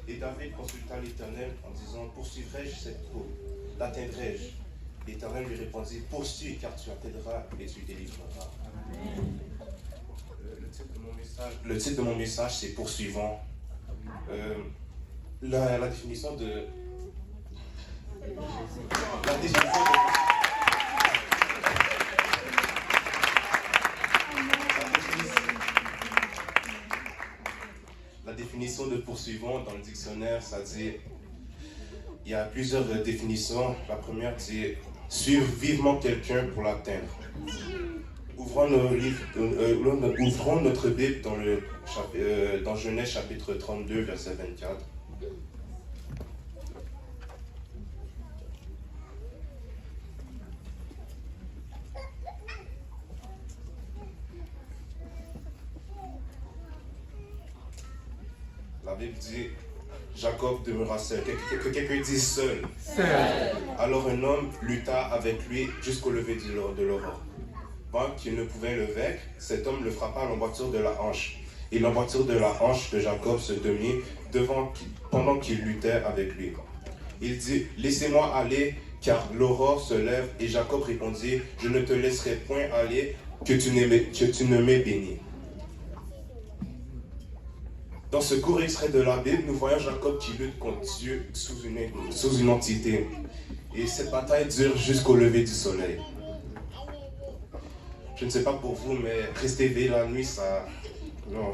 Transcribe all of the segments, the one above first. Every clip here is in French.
Et David consulta l'Éternel en disant, poursuivrai-je cette cour? L'atteindrai-je? L'Éternel lui répondit, poursuis car tu atteindras et tu délivreras. Le titre de mon message, c'est poursuivant. La définition de... La définition de poursuivant dans le dictionnaire, ça dit... Il y a plusieurs définitions. La première dit suivre vivement quelqu'un pour l'atteindre. Ouvrons notre Bible dans Genèse chapitre 32, verset 24. La Bible dit Jacob demeura seul. Que quelqu'un dise seul. Alors un homme lutta avec lui jusqu'au lever de l'aurore. Pendant qu'il ne pouvait le vaincre, cet homme le frappa à l'emboîture de la hanche. Et l'emboîture de la hanche de Jacob se demi pendant qu'il luttait avec lui. Il dit, laissez-moi aller, car l'aurore se lève. Et Jacob répondit, je ne te laisserai point aller, que tu ne m'aies béni. Dans ce court extrait de la Bible, nous voyons Jacob qui lutte contre Dieu sous une entité. Et cette bataille dure jusqu'au lever du soleil. Je ne sais pas pour vous, mais rester éveillé la nuit, ça... Non.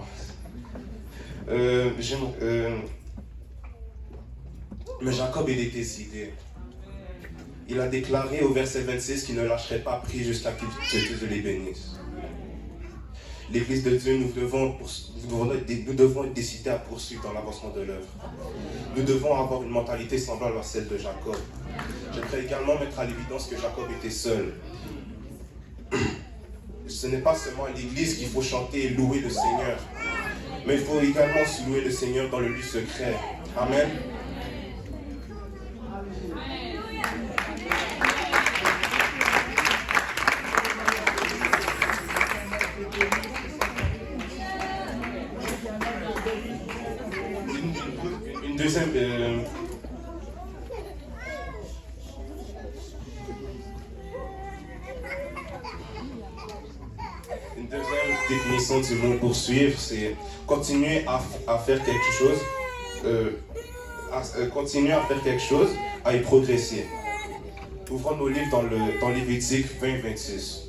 Mais Jacob, il est décidé. Il a déclaré au verset 26 qu'il ne lâcherait pas prise jusqu'à ce que Dieu les bénisse. L'Église de Dieu, nous devons être décidés à poursuivre dans l'avancement de l'œuvre. Nous devons avoir une mentalité semblable à celle de Jacob. J'aimerais également mettre à l'évidence que Jacob était seul. Ce n'est pas seulement à l'Église qu'il faut chanter et louer le Seigneur, mais il faut également louer le Seigneur dans le lieu secret. Amen. Une deuxième... Une deuxième définition du mot poursuivre, c'est continuer à faire quelque chose, continuer à faire quelque chose, à y progresser. Ouvrons nos livres dans Lévitique 20-26.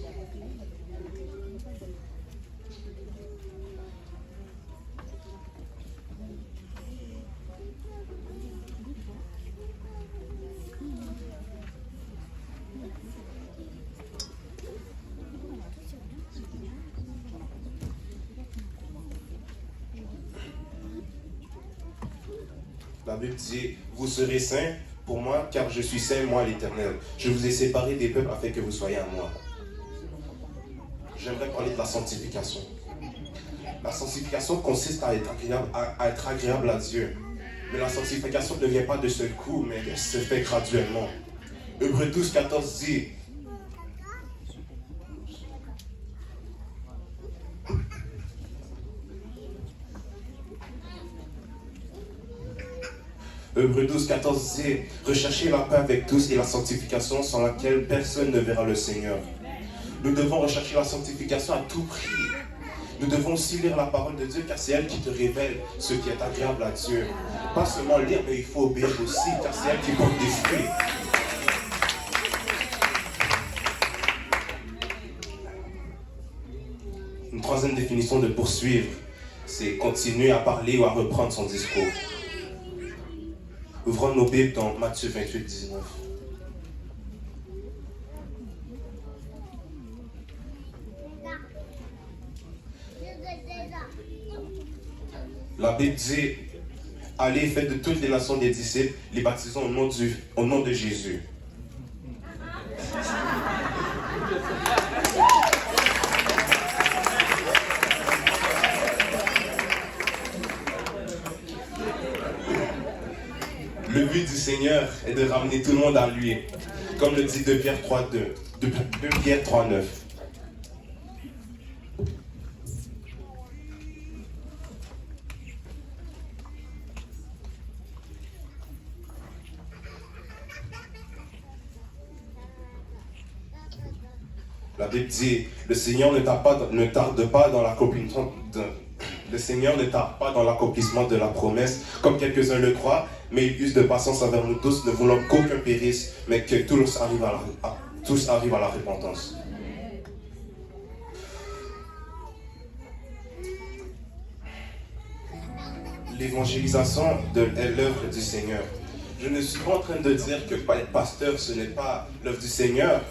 La Bible dit, vous serez saints pour moi, car je suis saint, moi l'Éternel. Je vous ai séparés des peuples afin que vous soyez à moi. J'aimerais parler de la sanctification. La sanctification consiste à être agréable à Dieu. Mais la sanctification ne vient pas de ce coup, mais elle se fait graduellement. Hébreux 12, 14 dit, Hébreux 12, 14 dit, recherchez la paix avec tous et la sanctification sans laquelle personne ne verra le Seigneur. Nous devons rechercher la sanctification à tout prix. Nous devons aussi lire la parole de Dieu car c'est elle qui te révèle ce qui est agréable à Dieu. Pas seulement lire, mais il faut obéir aussi car c'est elle qui porte des fruits. Une troisième définition de poursuivre, c'est continuer à parler ou à reprendre son discours. Ouvrons nos Bibles dans Matthieu 28, 19. La Bible dit, allez, faites de toutes les nations des disciples, les baptisons au nom de Jésus. Le but du Seigneur est de ramener tout le monde à lui, comme le dit 2 Pierre 3:2, 2 Pierre 3:9. La Bible dit, le Seigneur ne tarde pas dans l'accomplissement de la promesse, comme quelques-uns le croient, mais il use de patience envers nous tous, ne voulant qu'aucun périsse, mais que tous arrivent à la repentance. L'évangélisation est l'œuvre du Seigneur. Je ne suis pas en train de dire que être pasteur, ce n'est pas l'œuvre du Seigneur.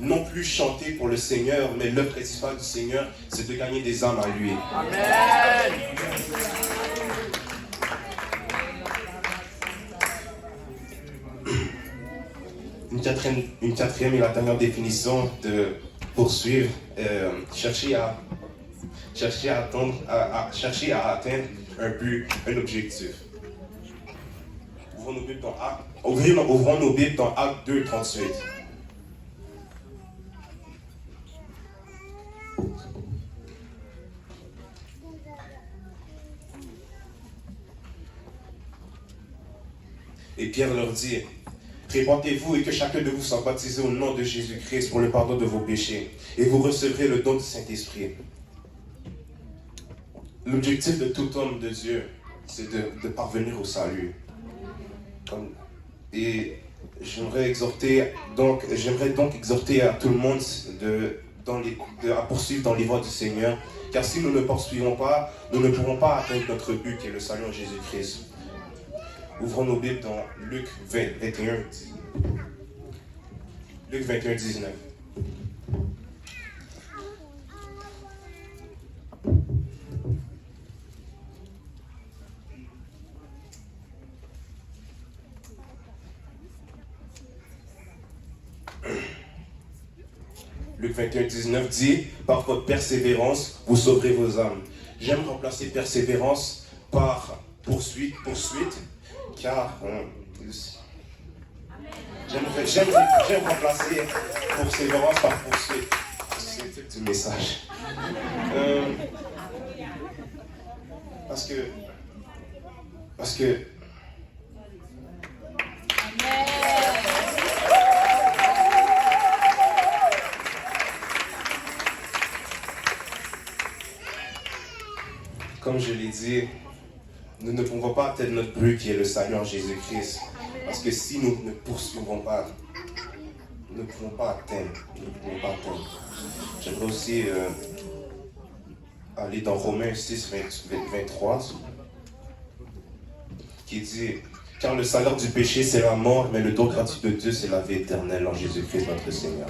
Non plus chanter pour le Seigneur, mais l'œuvre principale du Seigneur, c'est de gagner des âmes à lui. Amen. Une quatrième et la dernière définition de poursuivre, chercher à atteindre un but, un objectif. Ouvrons nos Bibles dans Actes 2, 38. Et Pierre leur dit, répentez-vous et que chacun de vous soit baptisé au nom de Jésus-Christ pour le pardon de vos péchés, et vous recevrez le don du Saint-Esprit. L'objectif de tout homme de Dieu, c'est de parvenir au salut. Et j'aimerais donc exhorter à tout le monde à poursuivre dans les voies du Seigneur, car si nous ne poursuivons pas, nous ne pourrons pas atteindre notre but qui est le salut en Jésus-Christ. Ouvrons nos Bibles dans Luc 21, 19. Luc 21, 19 dit, par votre persévérance, vous sauverez vos âmes. J'aime remplacer persévérance par poursuite, car j'aime remplacer persévérance par poursuite. C'est du message. Parce que comme je l'ai dit, nous ne pouvons pas atteindre notre but qui est le salut en Jésus-Christ. Parce que si nous ne poursuivons pas, nous ne pouvons pas atteindre. J'aimerais aussi aller dans Romains 6, 23, qui dit, car le salaire du péché c'est la mort, mais le don gratuit de Dieu c'est la vie éternelle en Jésus-Christ notre Seigneur.